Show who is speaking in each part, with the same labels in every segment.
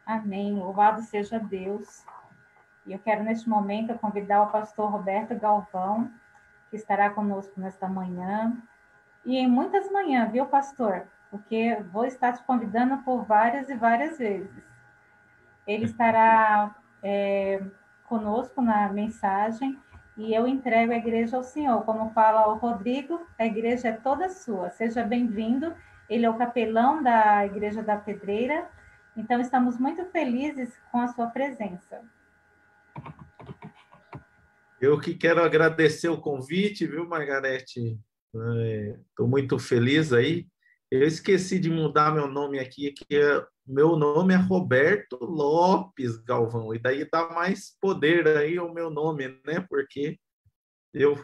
Speaker 1: Amém. Louvado seja Deus. E eu quero, neste momento, convidar o pastor Roberto Galvão, que estará conosco nesta manhã. E em muitas manhãs, viu, pastor? Porque vou estar te convidando por várias e várias vezes. Ele estará conosco na mensagem e eu entrego a igreja ao Senhor. Como fala o Rodrigo, a igreja é toda sua. Seja bem-vindo. Ele é o capelão da Igreja da Pedreira. Então, estamos muito felizes com a sua presença.
Speaker 2: Eu que quero agradecer o convite, viu, Margarete? Estou muito feliz aí. Eu esqueci de mudar meu nome aqui, meu nome é Roberto Lopes Galvão, e daí dá mais poder aí o meu nome, né? Porque eu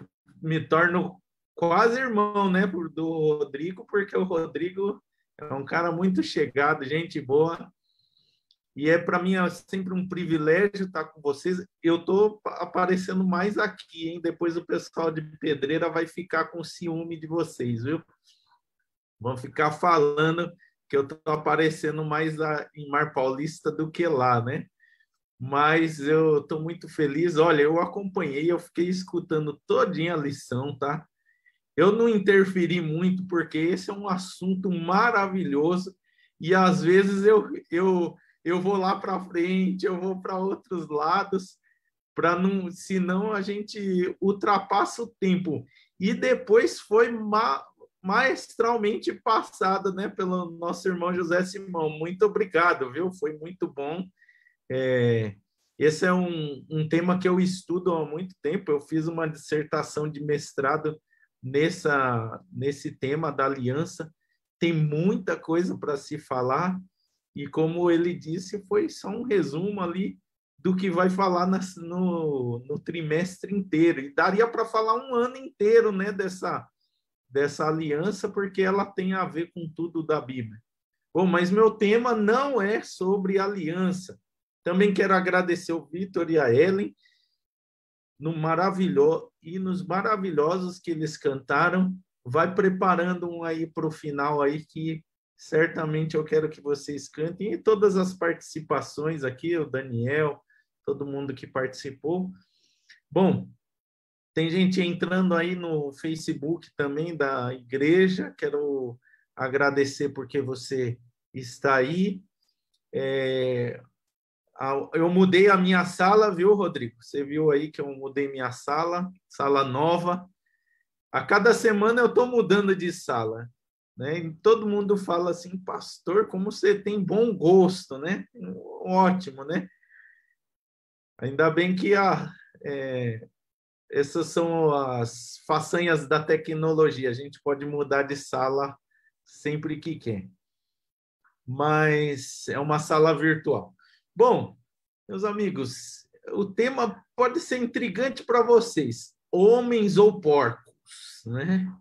Speaker 2: me torno quase irmão, né, do Rodrigo, porque o Rodrigo é um cara muito chegado, gente boa. E para mim é sempre um privilégio estar com vocês. Eu estou aparecendo mais aqui, hein? Depois o pessoal de Pedreira vai ficar com ciúme de vocês, viu? Vão ficar falando que eu estou aparecendo mais em Mar Paulista do que lá, né? Mas eu estou muito feliz. Olha, eu acompanhei, eu fiquei escutando todinha a lição, tá? Eu não interferi muito, porque esse é um assunto maravilhoso e às vezes eu vou lá para frente, eu vou para outros lados, para não, senão a gente ultrapassa o tempo. E depois foi maestralmente passado, né, pelo nosso irmão José Simão. Muito obrigado, viu? Foi muito bom. Esse é um tema que eu estudo há muito tempo. Eu fiz uma dissertação de mestrado nesse tema da aliança. Tem muita coisa para se falar, e como ele disse, foi só um resumo ali do que vai falar no trimestre inteiro. E daria para falar um ano inteiro, né, dessa aliança, porque ela tem a ver com tudo da Bíblia. Bom, mas meu tema não é sobre aliança. Também quero agradecer o Vitor e a Ellen nos maravilhosos que eles cantaram. Vai preparando um aí para o final aí, que certamente eu quero que vocês cantem. E todas as participações aqui, o Daniel, todo mundo que participou. Bom, tem gente entrando aí no Facebook também da igreja. Quero agradecer porque você está aí. Eu mudei a minha sala, viu, Rodrigo? Você viu aí que eu mudei minha sala nova. A cada semana eu estou mudando de sala, né? E todo mundo fala assim, pastor, como você tem bom gosto, né? Ótimo, né? Ainda bem que essas são as façanhas da tecnologia. A gente pode mudar de sala sempre que quer. Mas é uma sala virtual. Bom, meus amigos, o tema pode ser intrigante para vocês. Homens ou porcos, né?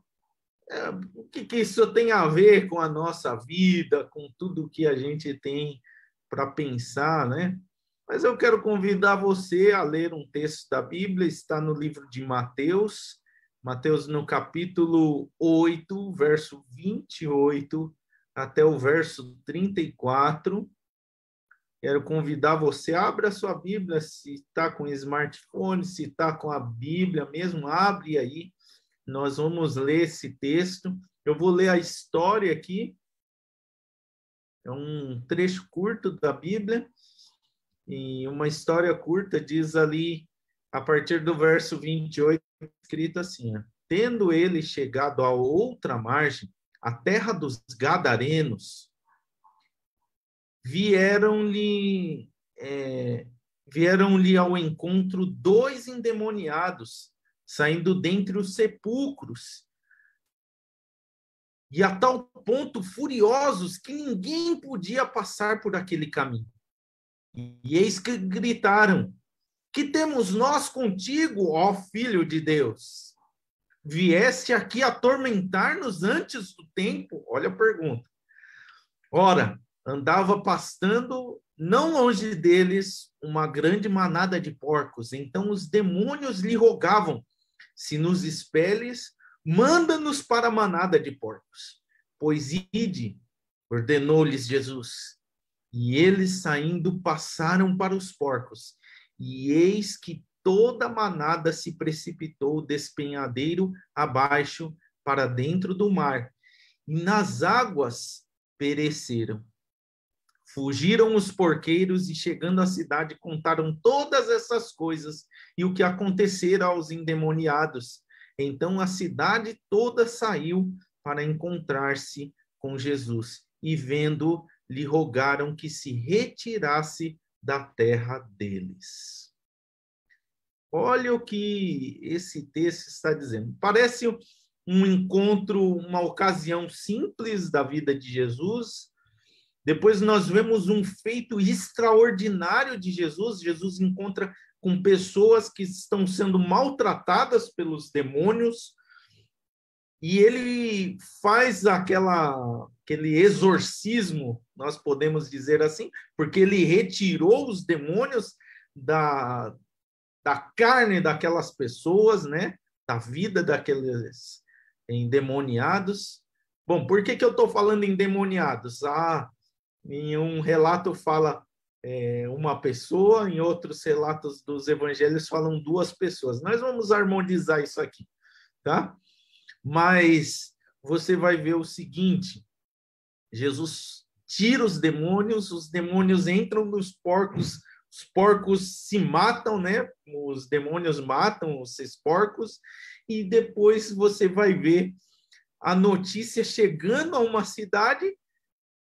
Speaker 2: O que isso tem a ver com a nossa vida, com tudo que a gente tem para pensar, né? Mas eu quero convidar você a ler um texto da Bíblia, está no livro de Mateus, Mateus no capítulo 8, verso 28 até o verso 34. Quero convidar você, abra a sua Bíblia, se está com smartphone, se está com a Bíblia mesmo, abre aí. Nós vamos ler esse texto. Eu vou ler a história aqui. É um trecho curto da Bíblia. E uma história curta diz ali, a partir do verso 28, escrito assim: tendo ele chegado à outra margem, a terra dos Gadarenos, vieram-lhe ao encontro dois endemoniados, saindo dentre os sepulcros, e a tal ponto furiosos que ninguém podia passar por aquele caminho. E eis que gritaram: que temos nós contigo, ó Filho de Deus? Vieste aqui atormentar-nos antes do tempo? Olha a pergunta. Ora, andava pastando não longe deles uma grande manada de porcos. Então os demônios lhe rogavam: se nos expeles, manda-nos para a manada de porcos. Pois ide, ordenou-lhes Jesus, E eles saindo passaram para os porcos. E eis que toda a manada se precipitou despenhadeiro abaixo para dentro do mar. E nas águas pereceram. Fugiram os porqueiros e, chegando à cidade, contaram todas essas coisas e o que acontecera aos endemoniados. Então a cidade toda saiu para encontrar-se com Jesus e, vendo, lhe rogaram que se retirasse da terra deles. Olha o que esse texto está dizendo. Parece um encontro, uma ocasião simples da vida de Jesus. Depois nós vemos um feito extraordinário de Jesus. Jesus encontra com pessoas que estão sendo maltratadas pelos demônios e ele faz aquele exorcismo, nós podemos dizer assim, porque ele retirou os demônios da carne daquelas pessoas, né? Da vida daqueles endemoniados. Bom, por que eu estou falando endemoniados? Em um relato fala uma pessoa, em outros relatos dos evangelhos falam duas pessoas. Nós vamos harmonizar isso aqui, tá? Mas você vai ver o seguinte: Jesus tira os demônios entram nos porcos, os porcos se matam, né? Os demônios matam esses porcos, e depois você vai ver a notícia chegando a uma cidade,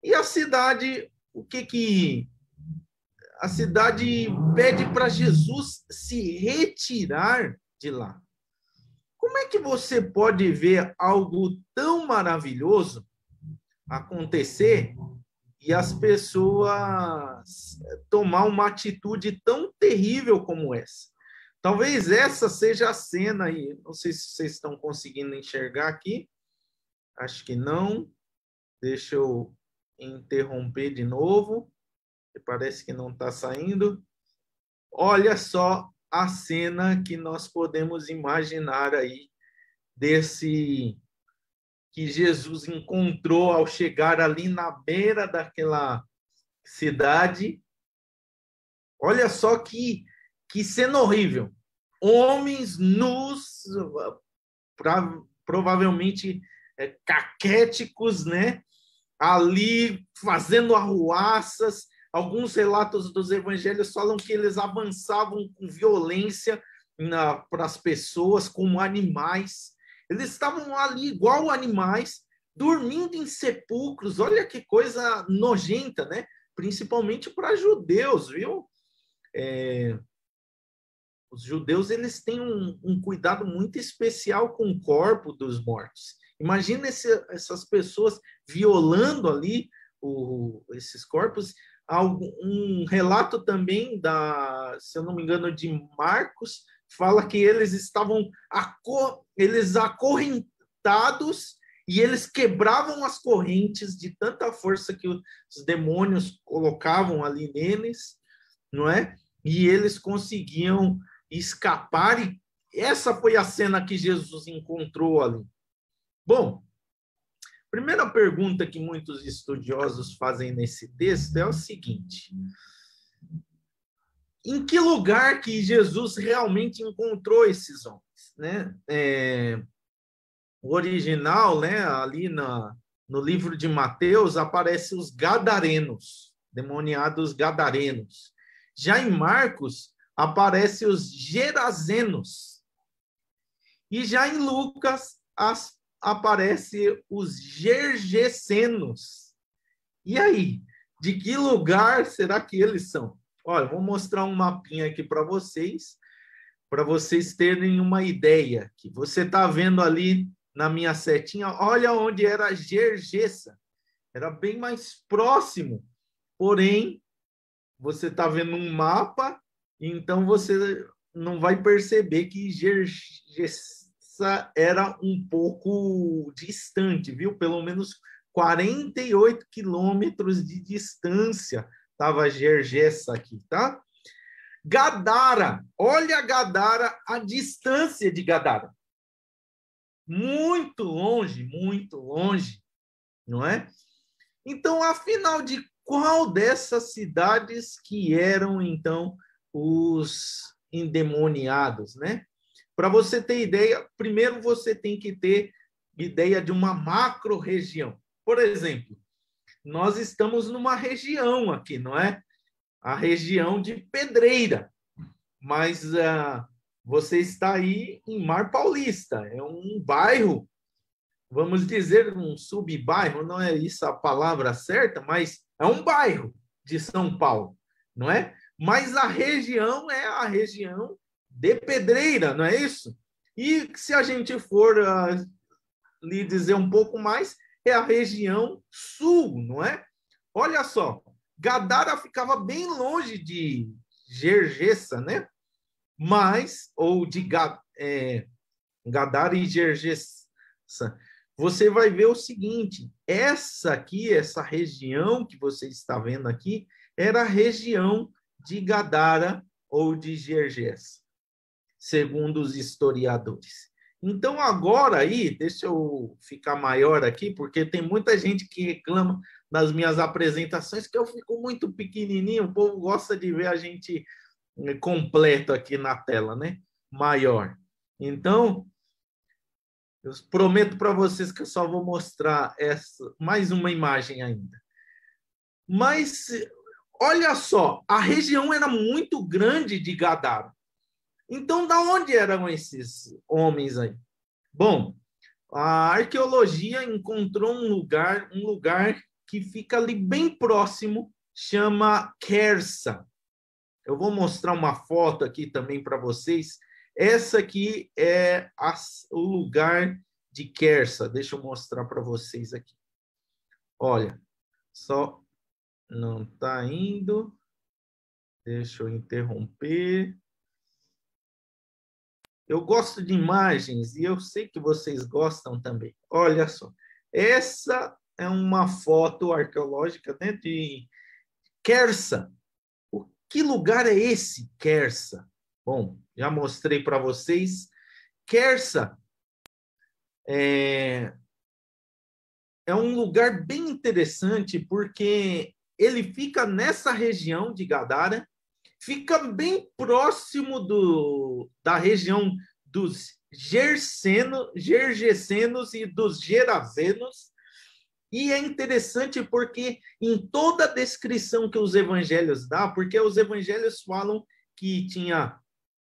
Speaker 2: e a cidade, a cidade pede para Jesus se retirar de lá. Como é que você pode ver algo tão maravilhoso acontecer e as pessoas tomar uma atitude tão terrível como essa? Talvez essa seja a cena aí. Não sei se vocês estão conseguindo enxergar aqui. Acho que não. Deixa eu interromper de novo. Parece que não está saindo. Olha só a cena que nós podemos imaginar aí desse que Jesus encontrou ao chegar ali na beira daquela cidade. Olha só que cena horrível. Homens nus, provavelmente caquéticos, né? Ali fazendo arruaças. Alguns relatos dos evangelhos falam que eles avançavam com violência para as pessoas, como animais. Eles estavam ali igual animais, dormindo em sepulcros. Olha que coisa nojenta, né? Principalmente para judeus, viu? Os judeus, eles têm um cuidado muito especial com o corpo dos mortos. Imagina essas pessoas violando ali esses corpos. Um relato também se eu não me engano, de Marcos, fala que eles estavam acorrentados e eles quebravam as correntes de tanta força que os demônios colocavam ali neles, não é? E eles conseguiam escapar, e essa foi a cena que Jesus encontrou ali. Bom, primeira pergunta que muitos estudiosos fazem nesse texto é o seguinte: em que lugar que Jesus realmente encontrou esses homens, né? O original, né, ali no livro de Mateus, aparece os gadarenos, demoniados gadarenos. Já em Marcos, aparece os gerazenos. E já em Lucas, aparece os gergesenos. E aí, de que lugar será que eles são? Olha, vou mostrar um mapinha aqui para vocês terem uma ideia. Que você está vendo ali na minha setinha, olha onde era Gergesa. Era bem mais próximo. Porém, você está vendo um mapa, então você não vai perceber que Gergesa era um pouco distante, viu? Pelo menos 48 quilômetros de distância estava Gergesa aqui, tá? Gadara, olha Gadara, a distância de Gadara. Muito longe, não é? Então, afinal de qual dessas cidades que eram, então, os endemoniados, né? Para você ter ideia, primeiro você tem que ter ideia de uma macro-região. Por exemplo, nós estamos numa região aqui, não é? A região de Pedreira, mas você está aí em Mar Paulista, é um bairro, vamos dizer, um subbairro, não é isso a palavra certa, mas é um bairro de São Paulo, não é? Mas a região é a região de Pedreira, não é isso? E se a gente for lhe dizer um pouco mais, é a região sul, não é? Olha só, Gadara ficava bem longe de Gergesa, né? Mas, ou de Gadara e Gergesa. Você vai ver o seguinte, essa aqui, essa região que você está vendo aqui, era a região de Gadara ou de Gergesa, segundo os historiadores. Então, agora aí, deixa eu ficar maior aqui, porque tem muita gente que reclama nas minhas apresentações que eu fico muito pequenininho, o povo gosta de ver a gente completo aqui na tela, né? Maior. Então, eu prometo para vocês que eu só vou mostrar mais uma imagem ainda. Mas, olha só, a região era muito grande de Gadara. Então, da onde eram esses homens aí? Bom, a arqueologia encontrou um lugar que fica ali bem próximo, chama Quersa. Eu vou mostrar uma foto aqui também para vocês. Essa aqui é o lugar de Quersa. Deixa eu mostrar para vocês aqui. Olha, só não está indo. Deixa eu interromper. Eu gosto de imagens e eu sei que vocês gostam também. Olha só, essa é uma foto arqueológica, né, de Quersa. Que lugar é esse, Quersa? Bom, já mostrei para vocês. Quersa é um lugar bem interessante porque ele fica nessa região de Gadara, fica bem próximo da região dos Gergesenos e dos Gerazenos. E é interessante porque em toda a descrição que os evangelhos dão, porque os evangelhos falam que tinha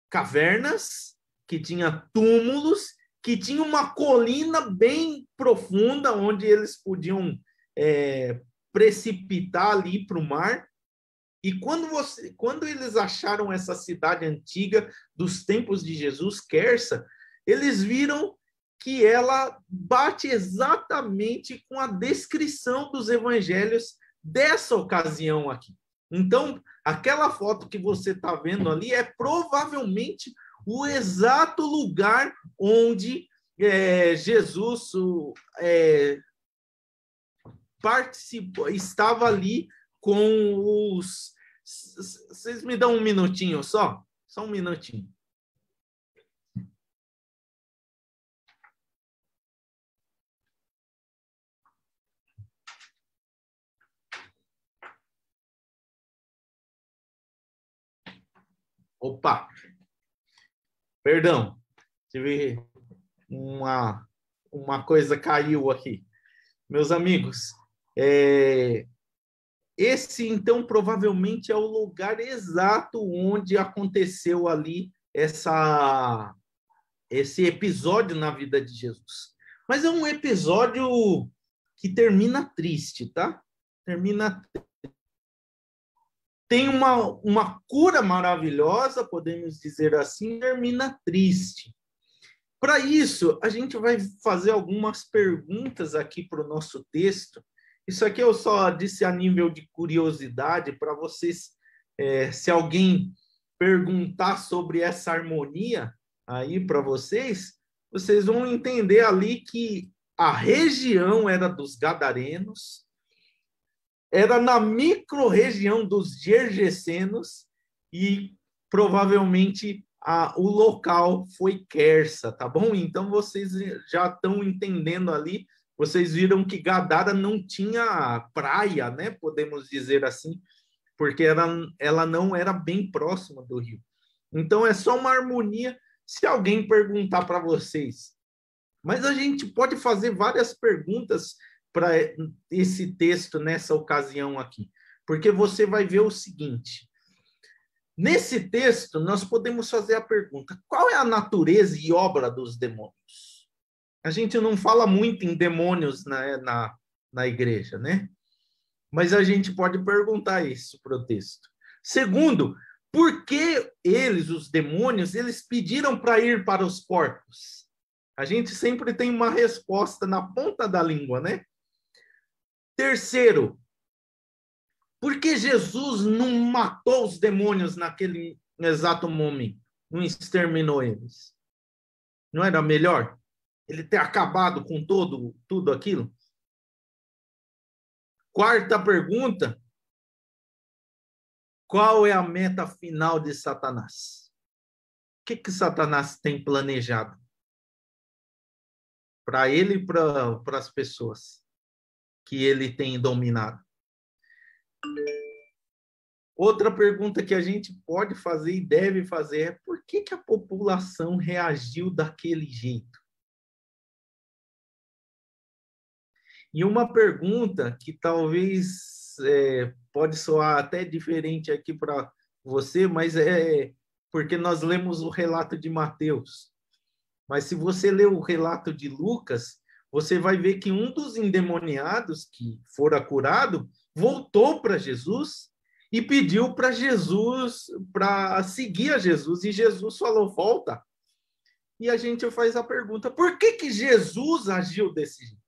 Speaker 2: cavernas, que tinha túmulos, que tinha uma colina bem profunda onde eles podiam precipitar ali para o mar. E quando eles acharam essa cidade antiga dos tempos de Jesus, Quersa, eles viram que ela bate exatamente com a descrição dos evangelhos dessa ocasião aqui. Então, aquela foto que você está vendo ali é provavelmente o exato lugar onde Jesus participou, estava ali com os... Vocês me dão um minutinho só? Só um minutinho. Opa! Perdão. Tive uma coisa caiu aqui. Meus amigos, esse, então, provavelmente é o lugar exato onde aconteceu ali esse episódio na vida de Jesus. Mas é um episódio que termina triste, tá? Tem uma cura maravilhosa, podemos dizer assim, termina triste. Para isso, a gente vai fazer algumas perguntas aqui para o nosso texto. Isso aqui eu só disse a nível de curiosidade para vocês, se alguém perguntar sobre essa harmonia aí para vocês vão entender ali que a região era dos Gadarenos, era na micro-região dos Gergesenos e provavelmente o local foi Quersa, tá bom? Então, vocês já estão entendendo ali Vocês viram que Gadara não tinha praia, né? Podemos dizer assim, porque ela não era bem próxima do rio. Então, é só uma harmonia. Se alguém perguntar para vocês, mas a gente pode fazer várias perguntas para esse texto nessa ocasião aqui, porque você vai ver o seguinte. Nesse texto, nós podemos fazer a pergunta: qual é a natureza e obra dos demônios? A gente não fala muito em demônios na igreja, né? Mas a gente pode perguntar isso para o texto. Segundo, por que eles, os demônios, eles pediram para ir para os porcos? A gente sempre tem uma resposta na ponta da língua, né? Terceiro, por que Jesus não matou os demônios naquele exato momento? Não exterminou eles? Não era melhor ele ter acabado com tudo aquilo? Quarta pergunta, qual é a meta final de Satanás? O que Satanás tem planejado para ele e para as pessoas que ele tem dominado? Outra pergunta que a gente pode fazer e deve fazer é por que a população reagiu daquele jeito? E uma pergunta que talvez pode soar até diferente aqui para você, mas é porque nós lemos o relato de Mateus. Mas se você ler o relato de Lucas, você vai ver que um dos endemoniados que fora curado voltou para Jesus e pediu para Jesus, para seguir a Jesus, e Jesus falou, volta. E a gente faz a pergunta, por que Jesus agiu desse jeito?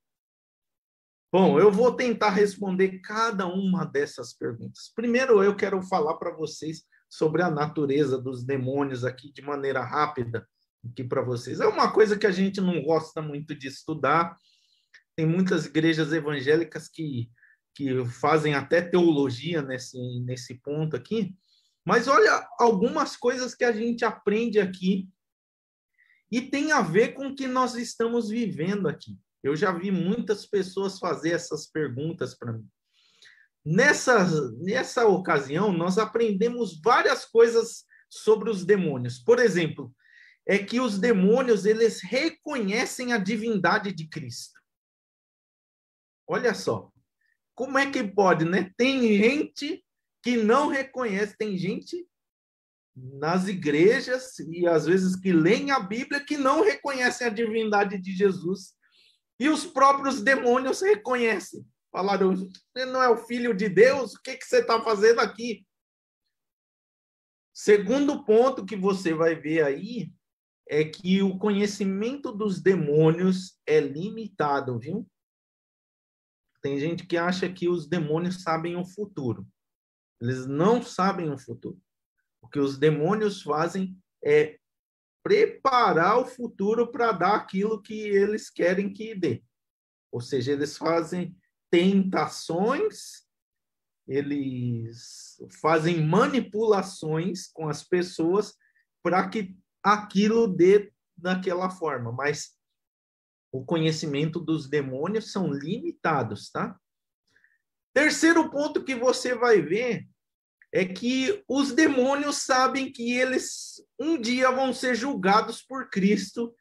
Speaker 2: Bom, eu vou tentar responder cada uma dessas perguntas. Primeiro, eu quero falar para vocês sobre a natureza dos demônios aqui de maneira rápida, aqui para vocês. É uma coisa que a gente não gosta muito de estudar. Tem muitas igrejas evangélicas que fazem até teologia nesse ponto aqui. Mas olha algumas coisas que a gente aprende aqui e tem a ver com o que nós estamos vivendo aqui. Eu já vi muitas pessoas fazer essas perguntas para mim. Nessa ocasião, nós aprendemos várias coisas sobre os demônios. Por exemplo, é que os demônios, eles reconhecem a divindade de Cristo. Olha só, como é que pode, né? Tem gente que não reconhece, tem gente nas igrejas e às vezes que leem a Bíblia que não reconhecem a divindade de Jesus. E os próprios demônios reconhecem. Falaram, você não é o filho de Deus? O que você está fazendo aqui? Segundo ponto que você vai ver aí é que o conhecimento dos demônios é limitado, viu? Tem gente que acha que os demônios sabem o futuro. Eles não sabem o futuro. O que os demônios fazem é preparar o futuro para dar aquilo que eles querem que dê. Ou seja, eles fazem tentações, eles fazem manipulações com as pessoas para que aquilo dê daquela forma. Mas o conhecimento dos demônios são limitados, tá? Terceiro ponto que você vai ver é que os demônios sabem que eles um dia vão ser julgados por Cristo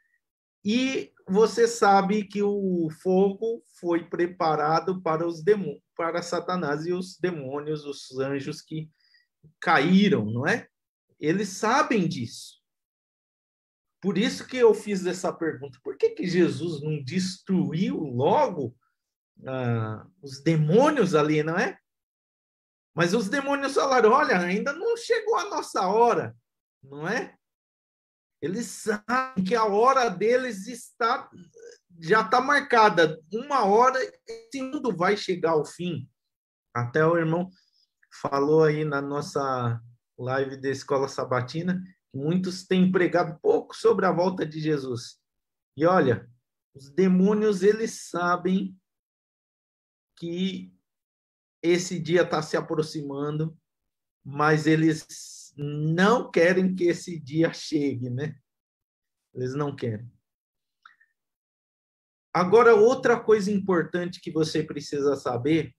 Speaker 2: e você sabe que o fogo foi preparado para os demônios, para Satanás e os demônios, os anjos que caíram, não é? Eles sabem disso. Por isso que eu fiz essa pergunta. Por que Jesus não destruiu logo os demônios ali, não é? Mas os demônios falaram, olha, ainda não chegou a nossa hora, não é? Eles sabem que a hora deles já está marcada. Uma hora, esse mundo vai chegar ao fim. Até o irmão falou aí na nossa live da Escola Sabatina, que muitos têm pregado pouco sobre a volta de Jesus. E olha, os demônios, eles sabem que esse dia está se aproximando, mas eles não querem que esse dia chegue, né? Eles não querem. Agora, outra coisa importante que você precisa saber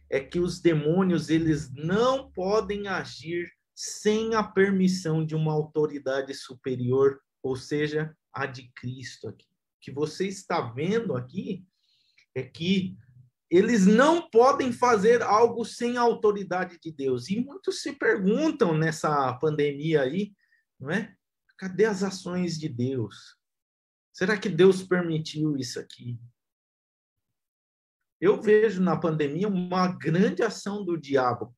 Speaker 2: é que os demônios, eles não podem agir sem a permissão de uma autoridade superior, ou seja, a de Cristo aqui. O que você está vendo aqui é que eles não podem fazer algo sem a autoridade de Deus. E muitos se perguntam nessa pandemia aí, não é? Cadê as ações de Deus? Será que Deus permitiu isso aqui? Eu vejo na pandemia uma grande ação do diabo.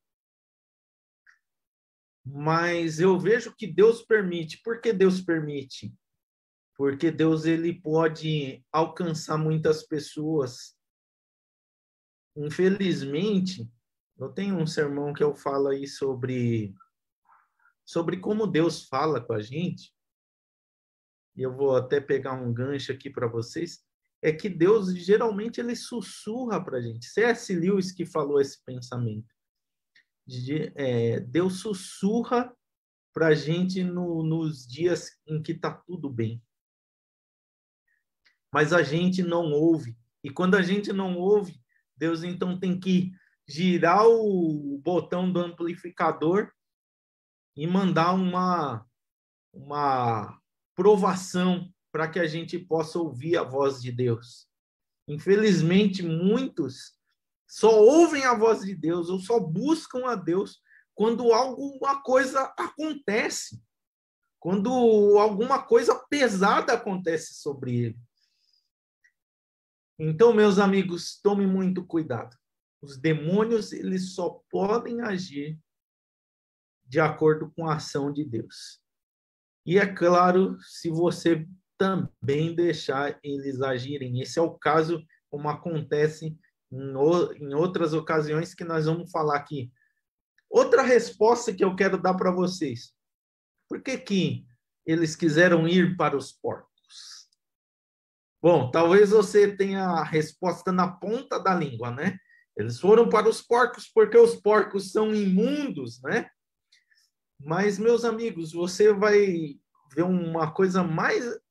Speaker 2: Mas eu vejo que Deus permite. Por que Deus permite? Porque Deus, ele pode alcançar muitas pessoas. Infelizmente, eu tenho um sermão que eu falo aí sobre como Deus fala com a gente. E eu vou até pegar um gancho aqui para vocês. É que Deus, geralmente, ele sussurra para a gente. C.S. Lewis que falou esse pensamento. Deus sussurra para a gente nos dias em que está tudo bem. Mas a gente não ouve. E quando a gente não ouve, Deus então tem que girar o botão do amplificador e mandar uma provação para que a gente possa ouvir a voz de Deus. Infelizmente, muitos só ouvem a voz de Deus ou só buscam a Deus quando alguma coisa acontece, quando alguma coisa pesada acontece sobre ele. Então, meus amigos, tome muito cuidado. Os demônios, eles só podem agir de acordo com a ação de Deus. E é claro, se você também deixar eles agirem. Esse é o caso, como acontece em outras ocasiões que nós vamos falar aqui. Outra resposta que eu quero dar para vocês. Por que eles quiseram ir para os porcos? Bom, talvez você tenha a resposta na ponta da língua, né? Eles foram para os porcos porque os porcos são imundos, né? Mas, meus amigos, você vai ver uma coisa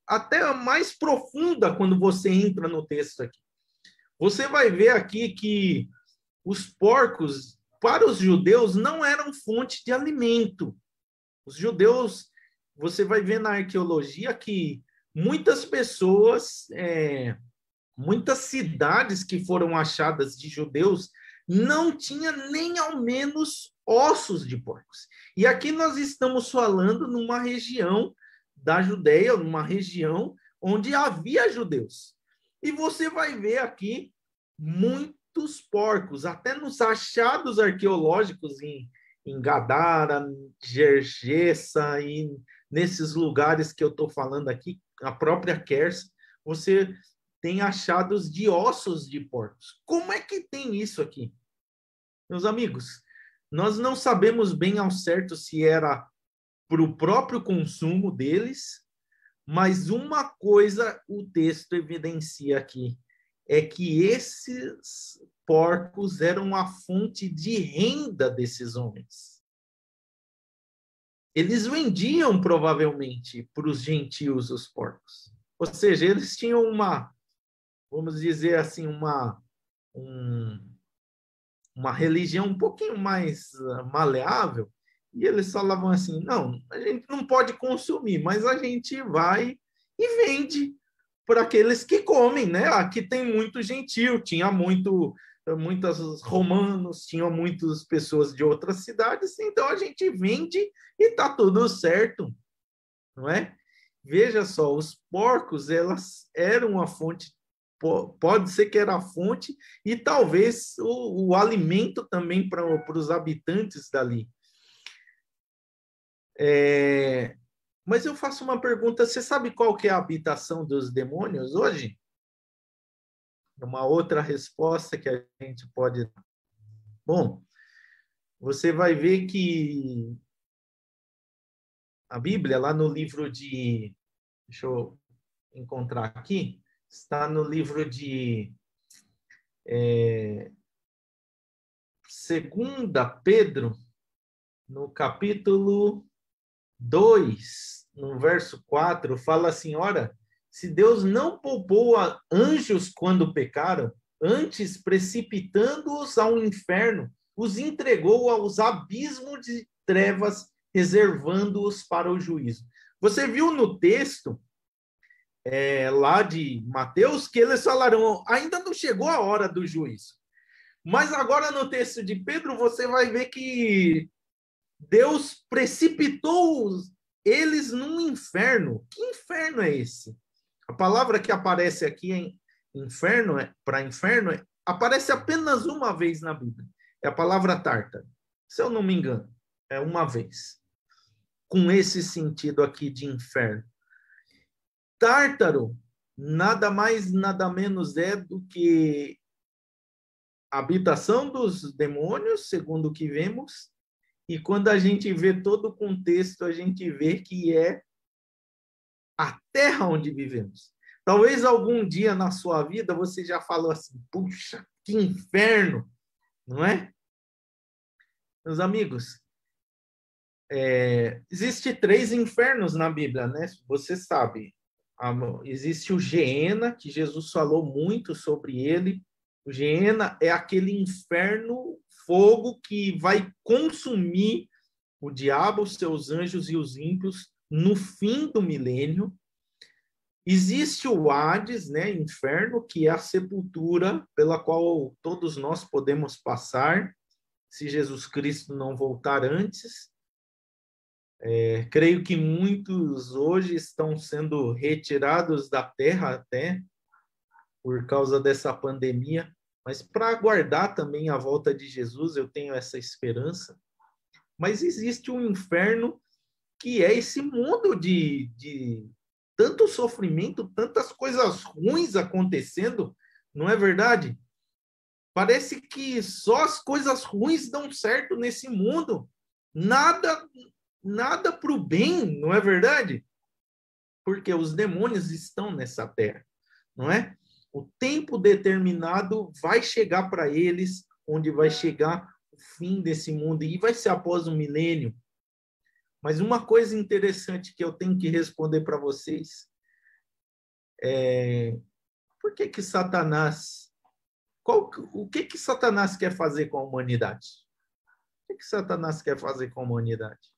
Speaker 2: até mais profunda quando você entra no texto aqui. Você vai ver aqui que os porcos, para os judeus, não eram fonte de alimento. Os judeus, você vai ver na arqueologia que muitas pessoas, muitas cidades que foram achadas de judeus, não tinha nem ao menos ossos de porcos. E aqui nós estamos falando numa região da Judéia, numa região onde havia judeus. E você vai ver aqui muitos porcos, até nos achados arqueológicos em Gadara, Gergesa e nesses lugares que eu estou falando aqui, a própria Quercia, você tem achados de ossos de porcos. Como é que tem isso aqui? Meus amigos, nós não sabemos bem ao certo se era para o próprio consumo deles, mas uma coisa o texto evidencia aqui, é que esses porcos eram a fonte de renda desses homens. Eles vendiam provavelmente para os gentios os porcos. Ou seja, eles tinham vamos dizer assim, uma religião um pouquinho mais maleável, e eles falavam assim, não, a gente não pode consumir, mas a gente vai e vende para aqueles que comem, né? Aqui tem muito gentio, tinha muitos romanos, tinham muitas pessoas de outras cidades, então a gente vende e está tudo certo, não é? Veja só, os porcos, elas eram a fonte, pode ser que era a fonte, e talvez o alimento também para os habitantes dali. Mas eu faço uma pergunta, você sabe qual que é a habitação dos demônios hoje? Uma outra resposta que a gente pode dar. Bom, você vai ver que a Bíblia, lá no livro de... Deixa eu encontrar aqui. Está no livro de 2 Pedro, no capítulo 2, no verso 4, fala assim, ora, Se Deus não poupou anjos quando pecaram, antes, precipitando-os ao inferno, os entregou aos abismos de trevas, reservando-os para o juízo. Você viu no texto lá de Mateus que eles falaram, ainda não chegou a hora do juízo. Mas agora no texto de Pedro você vai ver que Deus precipitou eles num inferno. Que inferno é esse? A palavra que aparece aqui em inferno, para inferno, aparece apenas uma vez na Bíblia. É a palavra tártaro. Se eu não me engano, é uma vez. Com esse sentido aqui de inferno. Tártaro, nada mais, nada menos é do que a habitação dos demônios, segundo o que vemos, e quando a gente vê todo o contexto, a gente vê que é a terra onde vivemos. Talvez algum dia na sua vida você já falou assim, puxa, que inferno, não é? Meus amigos, existe 3 infernos na Bíblia, né? Você sabe. Existe o Geena, que Jesus falou muito sobre ele. O Geena é aquele inferno, fogo que vai consumir o diabo, os seus anjos e os ímpios no fim do milênio. Existe o Hades, né, inferno, que é a sepultura pela qual todos nós podemos passar, se Jesus Cristo não voltar antes. Creio que muitos hoje estão sendo retirados da terra até por causa dessa pandemia, mas para aguardar também a volta de Jesus, eu tenho essa esperança. Mas existe um inferno que é esse mundo de tanto sofrimento, tantas coisas ruins acontecendo, não é verdade? Parece que só as coisas ruins dão certo nesse mundo. Nada para o bem, não é verdade? Porque os demônios estão nessa terra, não é? O tempo determinado vai chegar para eles, onde vai chegar o fim desse mundo, e vai ser após o milênio. Mas uma coisa interessante que eu tenho que responder para vocês é por que Satanás... o que Satanás quer fazer com a humanidade? O que Satanás quer fazer com a humanidade?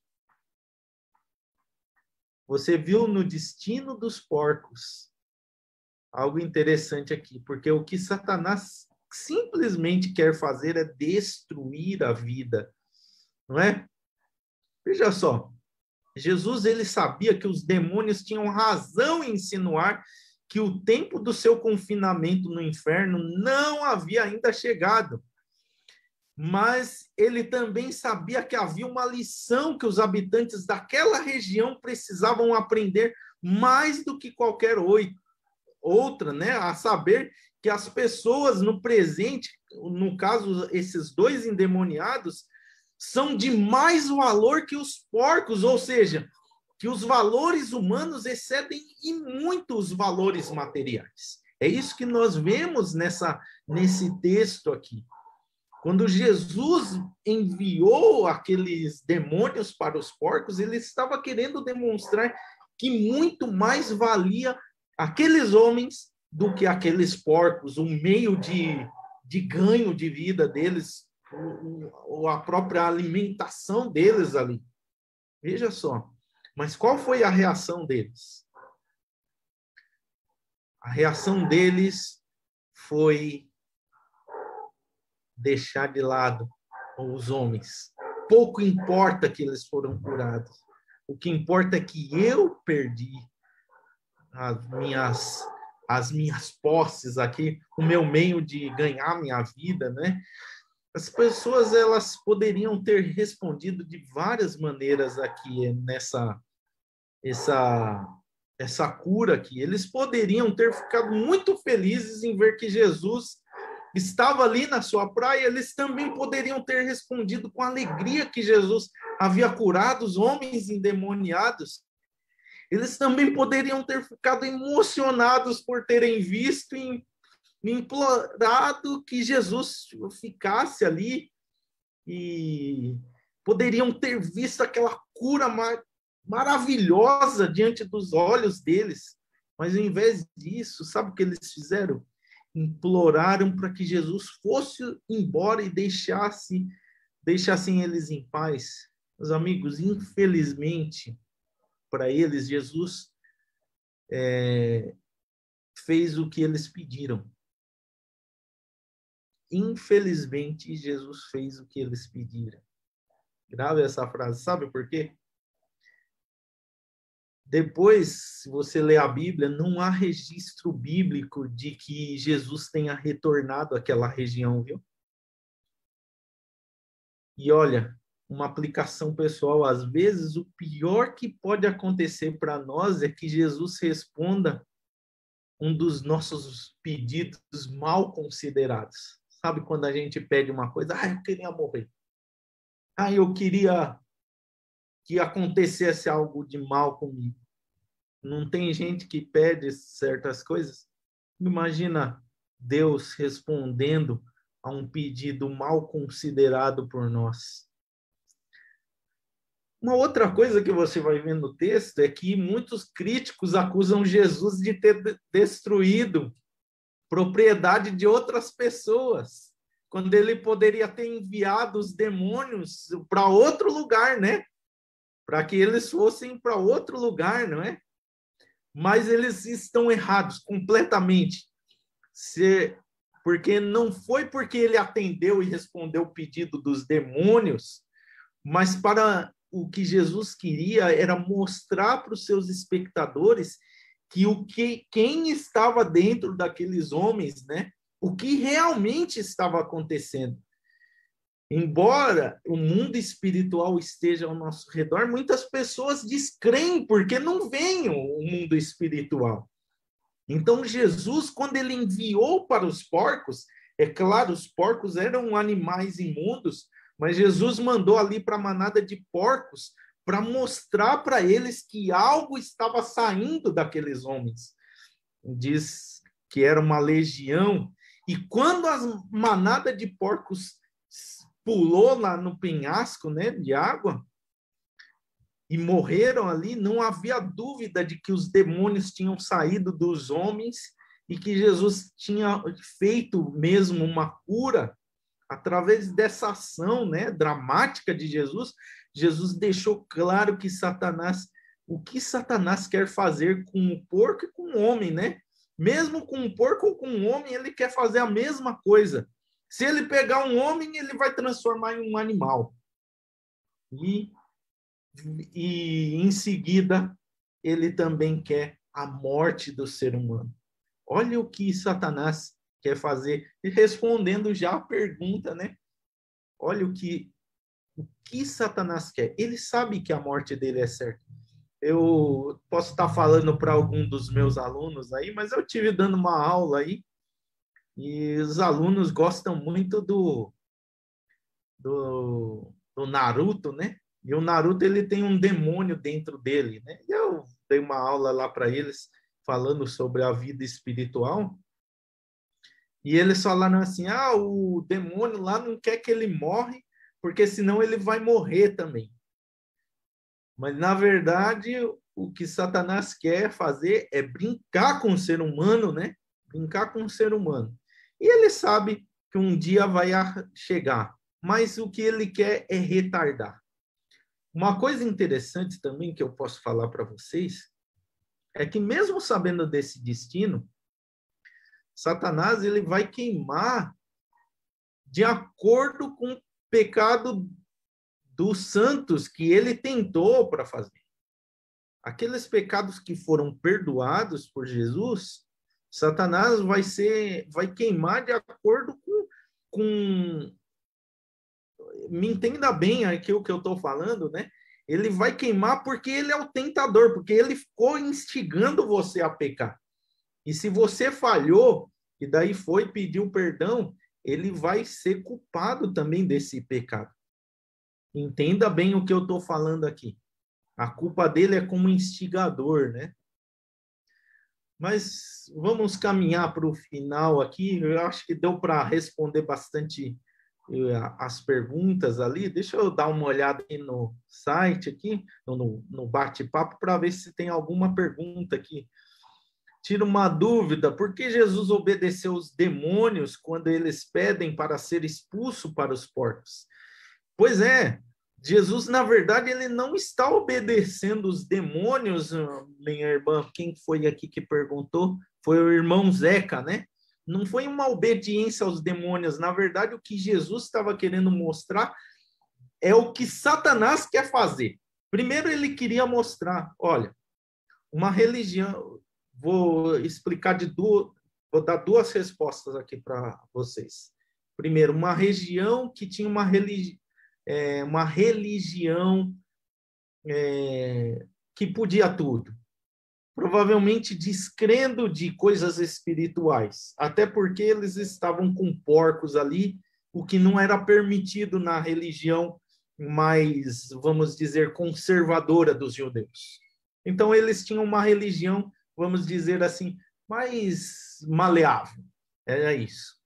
Speaker 2: Você viu no destino dos porcos algo interessante aqui, porque o que Satanás simplesmente quer fazer é destruir a vida, não é? Veja só, Jesus ele sabia que os demônios tinham razão em insinuar que o tempo do seu confinamento no inferno não havia ainda chegado. Mas ele também sabia que havia uma lição que os habitantes daquela região precisavam aprender mais do que qualquer outra, né? A saber que as pessoas no presente, no caso, esses 2 endemoniados, são de mais valor que os porcos, ou seja, que os valores humanos excedem e muito os valores materiais. É isso que nós vemos nesse texto aqui. Quando Jesus enviou aqueles demônios para os porcos, ele estava querendo demonstrar que muito mais valia aqueles homens do que aqueles porcos, o meio de ganho de vida deles, ou a própria alimentação deles ali. Veja só. Mas qual foi a reação deles? A reação deles foi deixar de lado os homens. Pouco importa que eles foram curados. O que importa é que eu perdi as minhas posses aqui, o meu meio de ganhar minha vida, né? As pessoas elas poderiam ter respondido de várias maneiras aqui essa cura aqui. Eles poderiam ter ficado muito felizes em ver que Jesus estava ali na sua praia. Eles também poderiam ter respondido com alegria que Jesus havia curado os homens endemoniados. Eles também poderiam ter ficado emocionados por terem visto e implorado que Jesus ficasse ali, e poderiam ter visto aquela cura maravilhosa diante dos olhos deles. Mas, ao invés disso, sabe o que eles fizeram? Imploraram para que Jesus fosse embora e deixassem eles em paz. Meus amigos, infelizmente, para eles, Jesus fez o que eles pediram. Infelizmente, Jesus fez o que eles pediram. Grave essa frase, sabe por quê? Depois, se você ler a Bíblia, não há registro bíblico de que Jesus tenha retornado àquela região, viu? E olha, uma aplicação pessoal, às vezes o pior que pode acontecer para nós é que Jesus responda um dos nossos pedidos mal considerados. Sabe quando a gente pede uma coisa? Eu queria morrer. Eu queria que acontecesse algo de mal comigo. Não tem gente que pede certas coisas? Imagina Deus respondendo a um pedido mal considerado por nós. Uma outra coisa que você vai ver no texto é que muitos críticos acusam Jesus de ter destruído propriedade de outras pessoas, quando ele poderia ter enviado os demônios para outro lugar, né? Para que eles fossem para outro lugar, não é? Mas eles estão errados completamente. Porque não foi porque ele atendeu e respondeu o pedido dos demônios, mas para o que Jesus queria era mostrar para os seus espectadores quem estava dentro daqueles homens, né? O que realmente estava acontecendo. Embora o mundo espiritual esteja ao nosso redor, muitas pessoas descreem porque não veem o mundo espiritual. Então, Jesus, quando ele enviou para os porcos, é claro, os porcos eram animais imundos, mas Jesus mandou ali para a manada de porcos para mostrar para eles que algo estava saindo daqueles homens. Diz que era uma legião. E quando a manada de porcos pulou lá no penhasco, né, de água, e morreram ali, não havia dúvida de que os demônios tinham saído dos homens e que Jesus tinha feito mesmo uma cura através dessa ação, né, dramática de Jesus. Jesus deixou claro que o que Satanás quer fazer com o porco e com o homem, né? Mesmo com o porco ou com o homem, ele quer fazer a mesma coisa. Se ele pegar um homem, ele vai transformar em um animal. E em seguida, ele também quer a morte do ser humano. Olha o que Satanás quer fazer, e respondendo já a pergunta, né? Olha o que Satanás quer. Ele sabe que a morte dele é certa. Eu posso estar falando para algum dos meus alunos aí, mas eu tive dando uma aula aí, e os alunos gostam muito do Naruto, né? E o Naruto, ele tem um demônio dentro dele, né? E eu dei uma aula lá para eles falando sobre a vida espiritual. E eles falaram assim: o demônio lá não quer que ele morre, porque senão ele vai morrer também. Mas, na verdade, o que Satanás quer fazer é brincar com o ser humano, né? Brincar com o ser humano. E ele sabe que um dia vai chegar, mas o que ele quer é retardar. Uma coisa interessante também que eu posso falar para vocês é que, mesmo sabendo desse destino, Satanás ele vai queimar de acordo com o pecado dos santos que ele tentou para fazer. Aqueles pecados que foram perdoados por Jesus, Satanás vai queimar de acordo com me entenda bem aqui o que eu estou falando, né? Ele vai queimar porque ele é o tentador, porque ele ficou instigando você a pecar. E se você falhou, e daí foi pedir perdão, ele vai ser culpado também desse pecado. Entenda bem o que eu estou falando aqui. A culpa dele é como instigador, né? Mas vamos caminhar para o final aqui. Eu acho que deu para responder bastante as perguntas ali. Deixa eu dar uma olhada aqui no site, aqui, no bate-papo, para ver se tem alguma pergunta aqui. tira uma dúvida, por que Jesus obedeceu os demônios quando eles pedem para ser expulso para os porcos? Pois é, Jesus, na verdade, ele não está obedecendo os demônios, minha irmã, quem foi aqui que perguntou? Foi o irmão Zeca, né? Não foi uma obediência aos demônios, na verdade, o que Jesus estava querendo mostrar é o que Satanás quer fazer. Primeiro, ele queria mostrar, olha, uma religião, vou explicar vou dar duas respostas aqui para vocês. Primeiro, uma região que tinha uma religião que podia tudo. Provavelmente descrendo de coisas espirituais, até porque eles estavam com porcos ali, o que não era permitido na religião mais, vamos dizer, conservadora dos judeus. Então, eles tinham uma religião, vamos dizer assim, mais maleável. Era isso.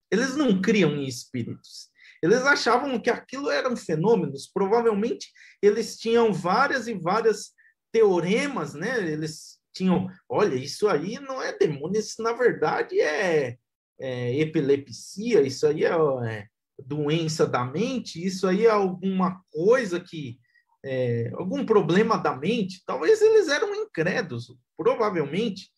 Speaker 2: Eles não criam em espíritos. Eles achavam que aquilo eram fenômenos. Provavelmente, eles tinham várias e várias teoremas, né? Eles tinham, olha, isso aí não é demônio, isso, na verdade, é epilepsia, isso aí é doença da mente, isso aí é alguma coisa que algum problema da mente. Talvez eles eram incrédulos, provavelmente.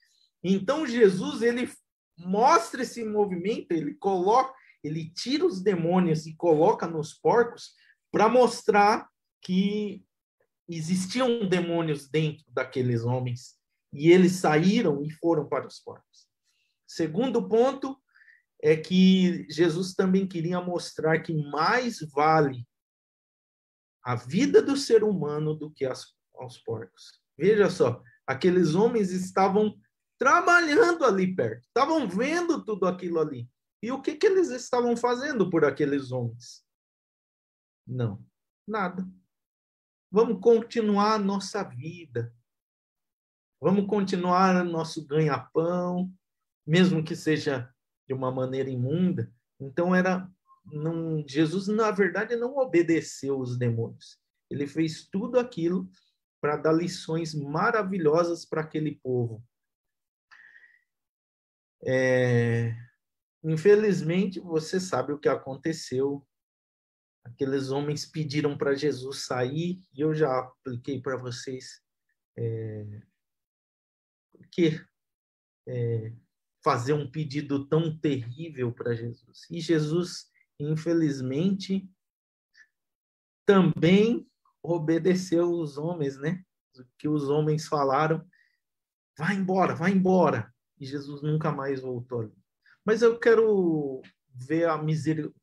Speaker 2: Então Jesus, ele mostra esse movimento, ele tira os demônios e coloca nos porcos para mostrar que existiam demônios dentro daqueles homens e eles saíram e foram para os porcos. Segundo ponto é que Jesus também queria mostrar que mais vale a vida do ser humano do que aos porcos. Veja só, aqueles homens estavam trabalhando ali perto, estavam vendo tudo aquilo ali. E o que eles estavam fazendo por aqueles homens? Não, nada. Vamos continuar a nossa vida. Vamos continuar nosso ganha-pão, mesmo que seja de uma maneira imunda. Então, Jesus, na verdade, não obedeceu os demônios. Ele fez tudo aquilo para dar lições maravilhosas para aquele povo. Infelizmente, você sabe o que aconteceu. Aqueles homens pediram para Jesus sair, e eu já expliquei para vocês por que fazer um pedido tão terrível para Jesus. E Jesus, infelizmente, também obedeceu os homens, né? O que os homens falaram, vai embora. E Jesus nunca mais voltou ali. Mas eu quero ver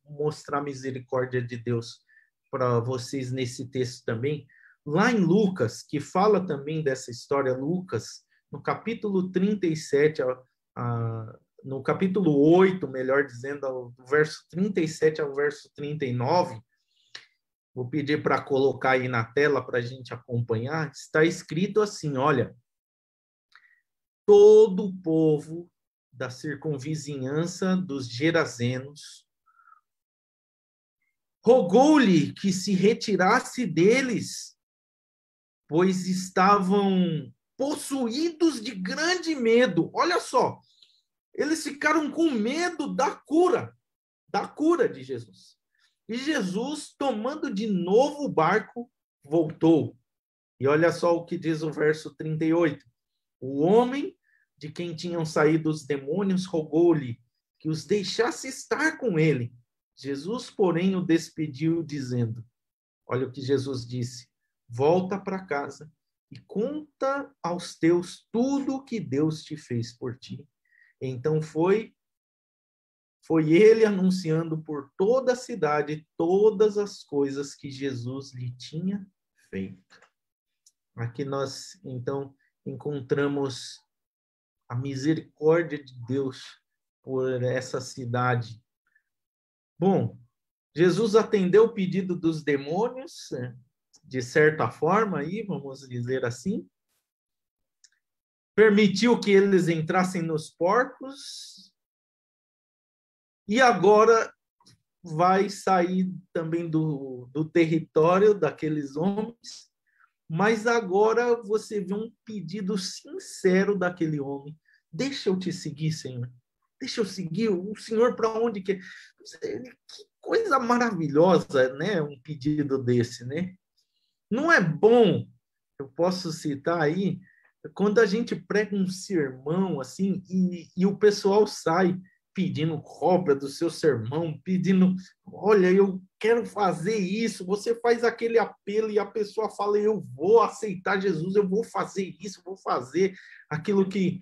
Speaker 2: mostrar a misericórdia de Deus para vocês nesse texto também. Lá em Lucas, que fala também dessa história, Lucas, no capítulo 37, no capítulo 8, melhor dizendo, do verso 37 ao verso 39, vou pedir para colocar aí na tela para a gente acompanhar, está escrito assim, olha, todo o povo da circunvizinhança dos Gerazenos rogou-lhe que se retirasse deles, pois estavam possuídos de grande medo. Olha só, eles ficaram com medo da cura de Jesus. E Jesus, tomando de novo o barco, voltou. E olha só o que diz o verso 38. O homem de quem tinham saído os demônios rogou-lhe que os deixasse estar com ele. Jesus, porém, o despediu, dizendo, olha o que Jesus disse, volta para casa e conta aos teus tudo o que Deus te fez por ti. Então foi ele anunciando por toda a cidade todas as coisas que Jesus lhe tinha feito. Aqui nós, então, encontramos a misericórdia de Deus por essa cidade. Bom, Jesus atendeu o pedido dos demônios, de certa forma, aí, vamos dizer assim. Permitiu que eles entrassem nos porcos. E agora vai sair também do território daqueles homens. Mas agora você vê um pedido sincero daquele homem. Deixa eu te seguir, Senhor. Deixa eu seguir o Senhor para onde quer. Que coisa maravilhosa, né? Um pedido desse, né? Não é bom, eu posso citar aí, quando a gente prega um sermão assim e o pessoal sai pedindo cópia do seu sermão, pedindo, olha, eu quero fazer isso, você faz aquele apelo e a pessoa fala, eu vou aceitar Jesus, eu vou fazer isso, vou fazer aquilo que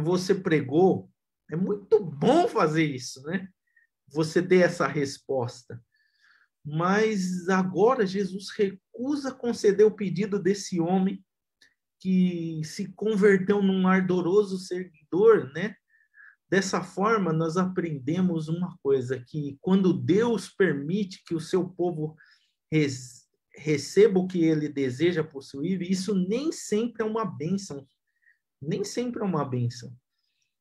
Speaker 2: você pregou. É muito bom fazer isso, né? Você ter essa resposta. Mas agora Jesus recusa conceder o pedido desse homem que se converteu num ardoroso seguidor, né? Dessa forma, nós aprendemos uma coisa, que quando Deus permite que o seu povo receba o que ele deseja possuir, isso nem sempre é uma bênção. Nem sempre é uma bênção.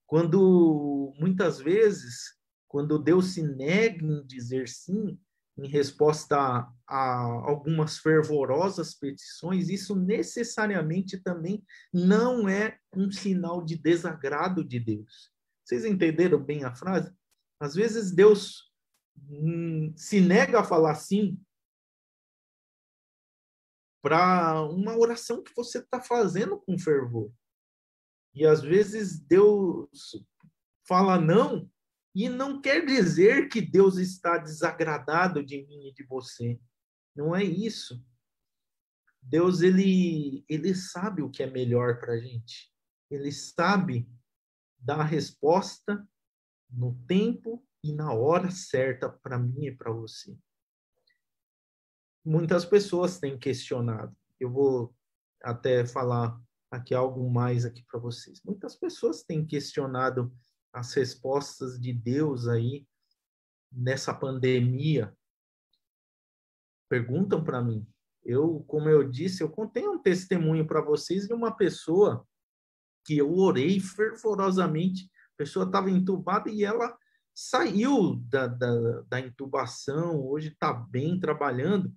Speaker 2: Quando, muitas vezes, quando Deus se nega em dizer sim, em resposta a algumas fervorosas petições, isso necessariamente também não é um sinal de desagrado de Deus. Vocês entenderam bem a frase? Às vezes Deus se nega a falar sim para uma oração que você está fazendo com fervor. E às vezes Deus fala não, e não quer dizer que Deus está desagradado de mim e de você. Não é isso. Deus, ele sabe o que é melhor para a gente. Ele sabe dar a resposta no tempo e na hora certa para mim e para você. Muitas pessoas têm questionado. Eu vou até falar aqui algo mais aqui para vocês. Muitas pessoas têm questionado as respostas de Deus aí nessa pandemia. Perguntam para mim. Como eu disse, eu contei um testemunho para vocês de uma pessoa que eu orei fervorosamente. A pessoa estava entubada e ela saiu da intubação, hoje está bem trabalhando.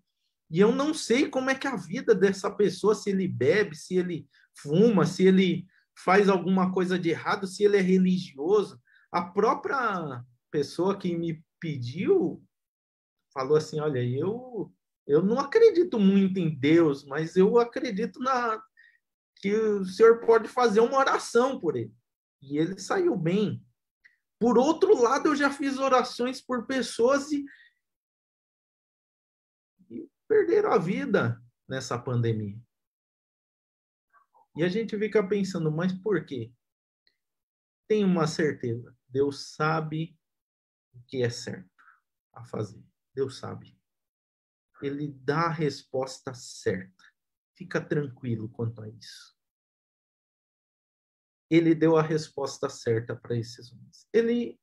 Speaker 2: E eu não sei como é que é a vida dessa pessoa, se ele bebe, se ele fuma, se ele faz alguma coisa de errado, se ele é religioso. A própria pessoa que me pediu falou assim, olha, eu não acredito muito em Deus, mas eu acredito que o Senhor pode fazer uma oração por ele. E ele saiu bem. Por outro lado, eu já fiz orações por pessoas e perderam a vida nessa pandemia. E a gente fica pensando, mas por quê? Tem uma certeza, Deus sabe o que é certo a fazer. Deus sabe. Ele dá a resposta certa. Fica tranquilo quanto a isso. Ele deu a resposta certa para esses homens. Ele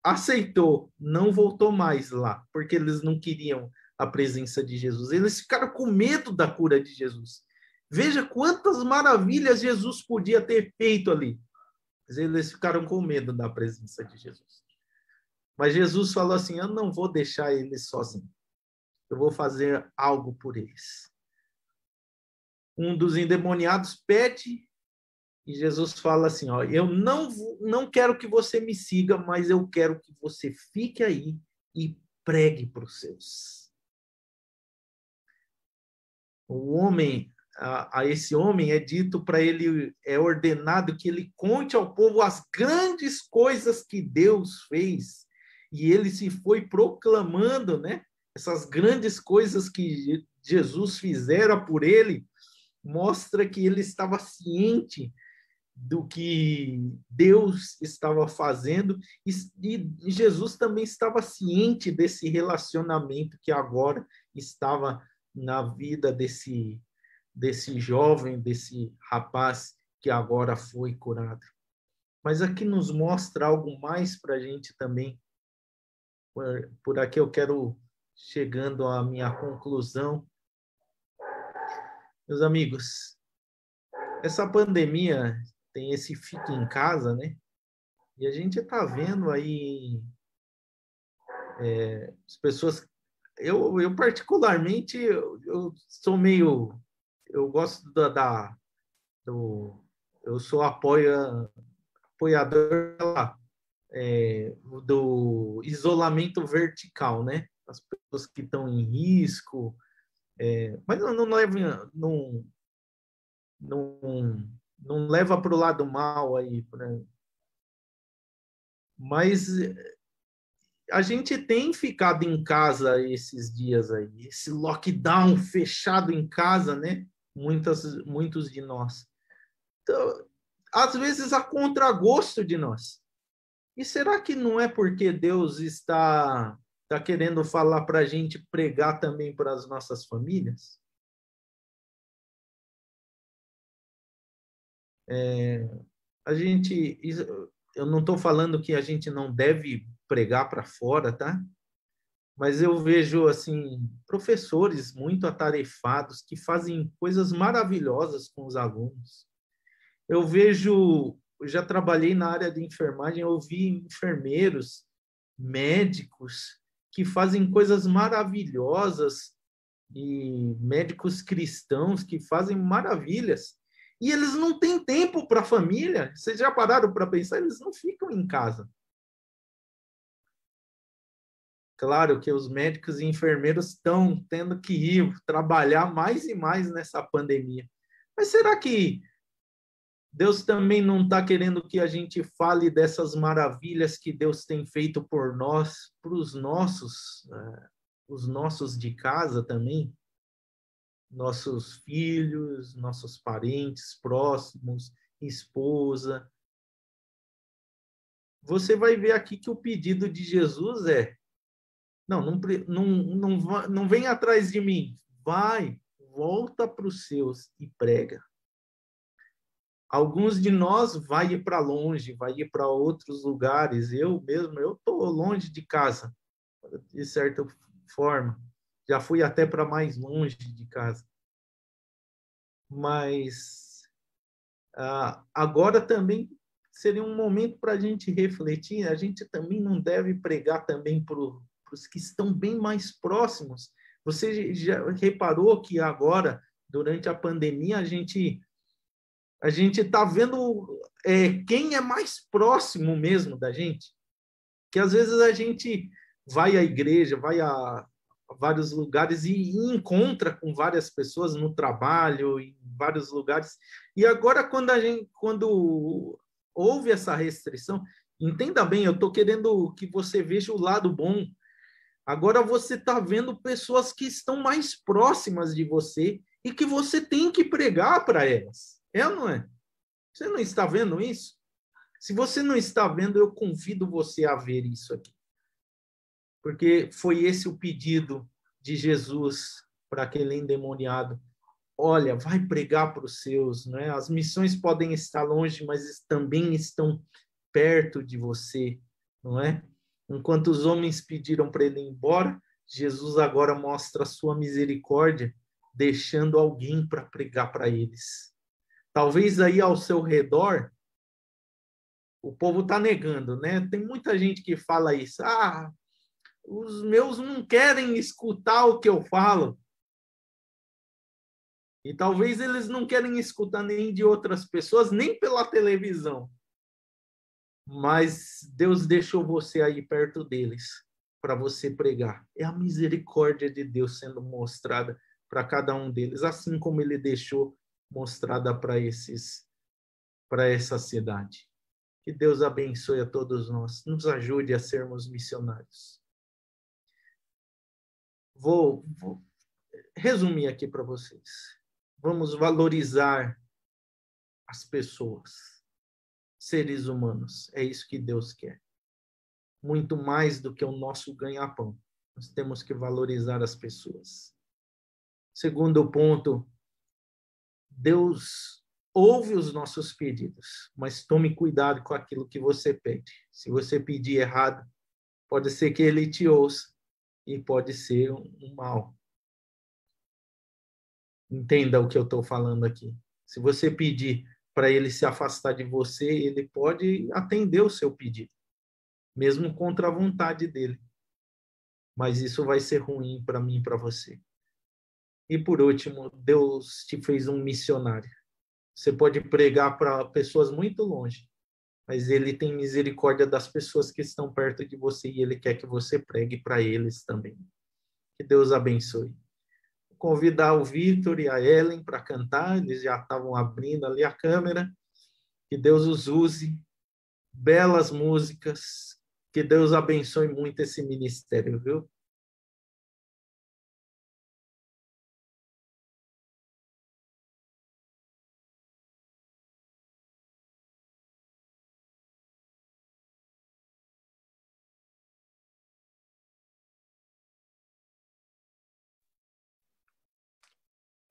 Speaker 2: aceitou, não voltou mais lá, porque eles não queriam a presença de Jesus. Eles ficaram com medo da cura de Jesus. Veja quantas maravilhas Jesus podia ter feito ali. Mas eles ficaram com medo da presença de Jesus. Mas Jesus falou assim, eu não vou deixar eles sozinhos. Eu vou fazer algo por eles. Um dos endemoniados pede e Jesus fala assim, ó, eu não quero que você me siga, mas eu quero que você fique aí e pregue para os seus. O homem, a esse homem é dito para ele, é ordenado que ele conte ao povo as grandes coisas que Deus fez. E ele se foi proclamando, né? Essas grandes coisas que Jesus fizera por ele, mostra que ele estava ciente do que Deus estava fazendo e Jesus também estava ciente desse relacionamento que agora estava na vida desse jovem, desse rapaz que agora foi curado. Mas aqui nos mostra algo mais para a gente também. Por aqui eu quero chegando à minha conclusão. Meus amigos, essa pandemia tem esse fique em casa, né? E a gente está vendo aí as pessoas... Eu particularmente, eu sou meio... Eu gosto eu sou apoio apoiador lá, do isolamento vertical, né? As pessoas que estão em risco, mas não leva, não leva para o lado mal aí, né? Mas a gente tem ficado em casa esses dias aí, esse lockdown fechado em casa, né? Muitos de nós. Então, às vezes a contragosto de nós. E será que não é porque Deus está querendo falar para a gente pregar também para as nossas famílias? Eu não estou falando que a gente não deve pregar para fora, tá? Mas eu vejo assim professores muito atarefados que fazem coisas maravilhosas com os alunos. Eu já trabalhei na área de enfermagem, eu vi enfermeiros, médicos que fazem coisas maravilhosas e médicos cristãos que fazem maravilhas. E eles não têm tempo para a família. Vocês já pararam para pensar? Eles não ficam em casa. Claro que os médicos e enfermeiros estão tendo que ir trabalhar mais e mais nessa pandemia. Mas será que Deus também não está querendo que a gente fale dessas maravilhas que Deus tem feito por nós, para os nossos de casa também? Nossos filhos, nossos parentes próximos, esposa. Você vai ver aqui que o pedido de Jesus é: não vem atrás de mim, vai, volta para os seus e prega. Alguns de nós vai ir para longe, vai ir para outros lugares. Eu estou longe de casa, de certa forma. Já fui até para mais longe de casa. Mas agora também seria um momento para a gente refletir. A gente também não deve pregar também para os que estão bem mais próximos. Você já reparou que agora, durante a pandemia, a gente está vendo quem é mais próximo mesmo da gente? Que às vezes a gente vai à igreja, vai a vários lugares e encontra com várias pessoas no trabalho, em vários lugares. E agora, quando houve essa restrição, entenda bem, eu estou querendo que você veja o lado bom. Agora você está vendo pessoas que estão mais próximas de você e que você tem que pregar para elas. É ou não é? Você não está vendo isso? Se você não está vendo, eu convido você a ver isso aqui. Porque foi esse o pedido de Jesus para aquele endemoniado. Olha, vai pregar para os seus, não é? As missões podem estar longe, mas também estão perto de você, não é? Enquanto os homens pediram para ele ir embora, Jesus agora mostra a sua misericórdia, deixando alguém para pregar para eles. Talvez aí ao seu redor, o povo está negando, né? Tem muita gente que fala isso. Os meus não querem escutar o que eu falo. E talvez eles não querem escutar nem de outras pessoas, nem pela televisão. Mas Deus deixou você aí perto deles para você pregar. É a misericórdia de Deus sendo mostrada para cada um deles, assim como ele deixou mostrada para essa cidade. Que Deus abençoe a todos nós, nos ajude a sermos missionários. Vou resumir aqui para vocês. Vamos valorizar as pessoas, seres humanos. É isso que Deus quer. Muito mais do que o nosso ganha-pão. Nós temos que valorizar as pessoas. Segundo ponto, Deus ouve os nossos pedidos, mas tome cuidado com aquilo que você pede. Se você pedir errado, pode ser que ele te ouça e pode ser um mal. Entenda o que eu estou falando aqui. Se você pedir para ele se afastar de você, ele pode atender o seu pedido, mesmo contra a vontade dele. Mas isso vai ser ruim para mim e para você. E por último, Deus te fez um missionário. Você pode pregar para pessoas muito longe, mas Ele tem misericórdia das pessoas que estão perto de você e Ele quer que você pregue para eles também. Que Deus abençoe. Vou convidar o Vitor e a Ellen para cantar, eles já estavam abrindo ali a câmera. Que Deus os use, belas músicas, que Deus abençoe muito esse ministério, viu?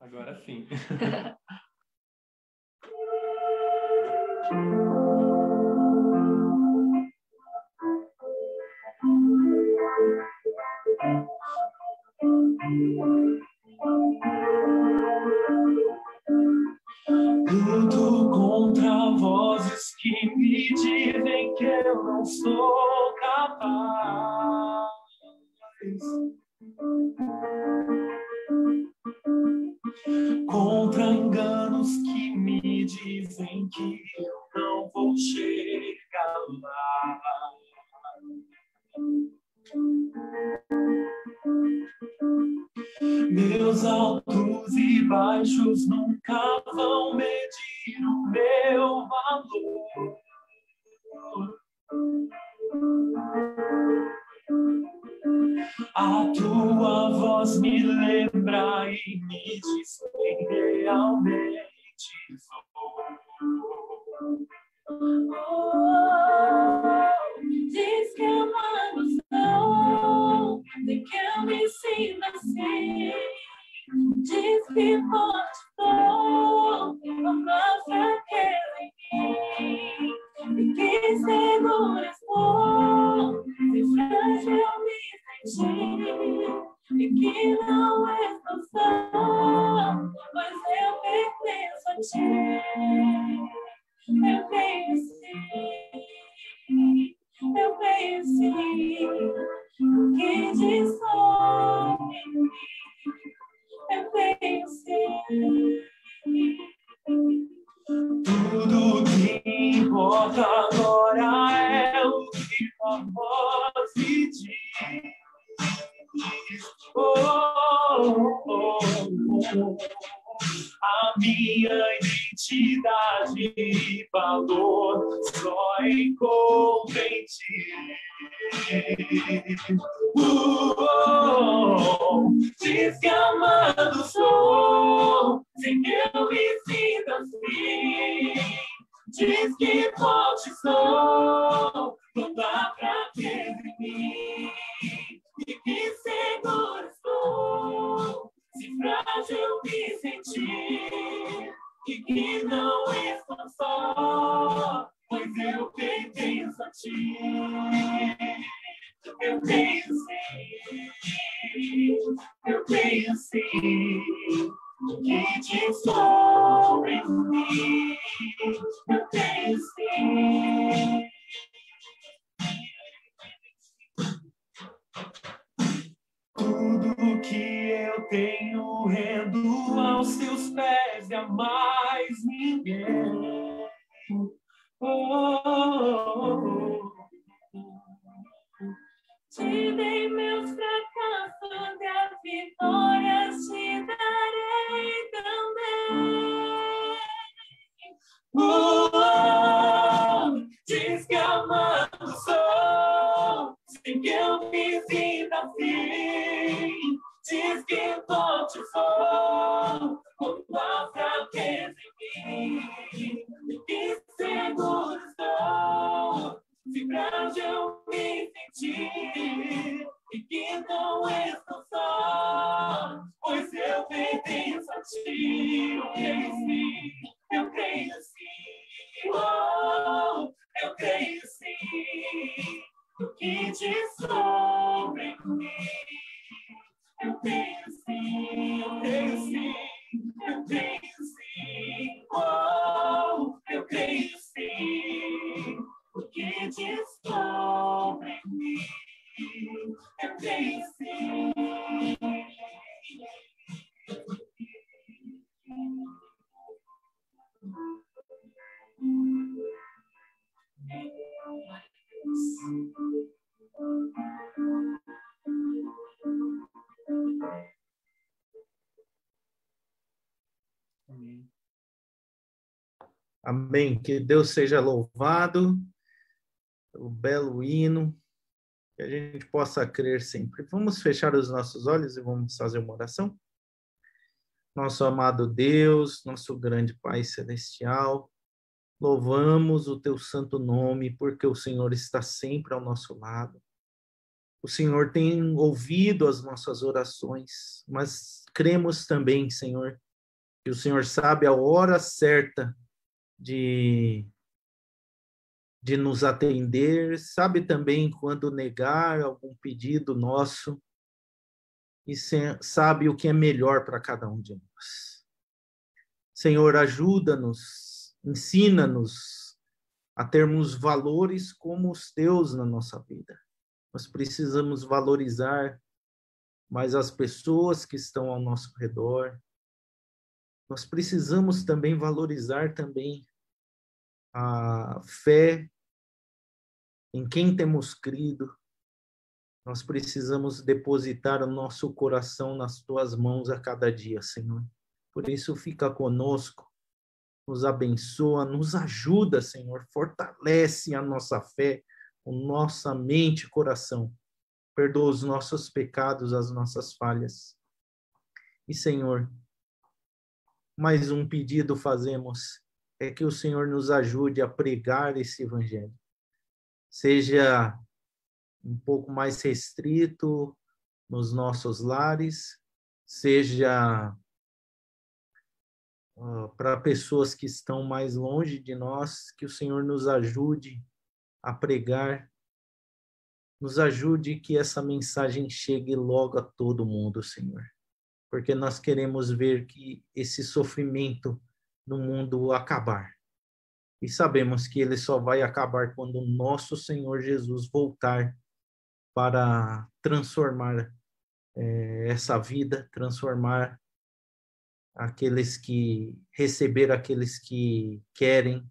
Speaker 3: Agora sim. Luto contra vozes que me dizem que eu não sou capaz. Contra enganos que me dizem que eu não vou chegar lá. Meus altos e baixos nunca vão medir o meu valor. A tua voz me lembra e me diz quem realmente sou.
Speaker 4: Diz que eu amo sou, de que eu me sinto assim. Diz que forte sou, uma fraqueza em mim. E que seguro estou, se frágil eu me senti. E que não estou só, pois eu pertenço a ti. Eu creio sim, eu creio sim, o que diz sobre mim, eu creio sim.
Speaker 3: Tudo que importa agora é o que a voz me diz. Oh, oh, oh. A minha identidade e valor só encontro em ti. Diz que amado sou, sem que eu me sinta assim. Diz que forte sou, toda fraqueza em mim. E que seguro estou, se frágil eu me sentir. E que não estou só, pois eu pertenço a ti. Eu creio sim, eu creio sim, o que diz sobre mim. Eu creio sim. Tudo que eu tenho rendo aos teus pés e a mais ninguém. Oh, oh, oh.
Speaker 4: Te dei meus fracassos e as vitórias te darei também.
Speaker 3: Diz que amado sou, sem que eu me sinta assim. Diz que forte sou, com a fraqueza em mim. Que seguro estou, se frágil eu me sentir. E que não estou só, pois eu pertenço a ti. Eu creio sim, eu creio sim. Oh, eu creio sim, o que diz sobre mim. Eu creio sim, eu creio sim, eu creio sim. Oh, eu creio sim, o que diz sobre mim. Eu creio sim.
Speaker 2: Amém. Que Deus seja louvado pelo belo hino, que a gente possa crer sempre. Vamos fechar os nossos olhos e vamos fazer uma oração? Nosso amado Deus, nosso grande Pai Celestial, louvamos o teu santo nome, porque o Senhor está sempre ao nosso lado. O Senhor tem ouvido as nossas orações, mas cremos também, Senhor, que o Senhor sabe a hora certa de nos atender, sabe também quando negar algum pedido nosso e sabe o que é melhor para cada um de nós. Senhor, ajuda-nos, ensina-nos a termos valores como os teus na nossa vida. Nós precisamos valorizar mais as pessoas que estão ao nosso redor. Nós precisamos também valorizar também a fé em quem temos crido. Nós precisamos depositar o nosso coração nas tuas mãos a cada dia, Senhor. Por isso, fica conosco, nos abençoa, nos ajuda, Senhor, fortalece a nossa fé, a nossa mente e coração. Perdoa os nossos pecados, as nossas falhas. E, Senhor, mais um pedido fazemos, é que o Senhor nos ajude a pregar esse evangelho. Seja um pouco mais restrito nos nossos lares, seja para pessoas que estão mais longe de nós, que o Senhor nos ajude a pregar, nos ajude que essa mensagem chegue logo a todo mundo, Senhor. Porque nós queremos ver que esse sofrimento no mundo acabar. E sabemos que ele só vai acabar quando o nosso Senhor Jesus voltar para transformar essa vida, transformar aqueles que receber, aqueles que querem,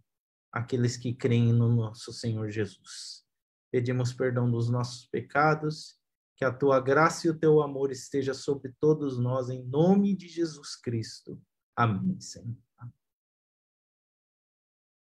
Speaker 2: aqueles que creem no nosso Senhor Jesus. Pedimos perdão dos nossos pecados, que a tua graça e o teu amor esteja sobre todos nós, em nome de Jesus Cristo. Amém, Senhor.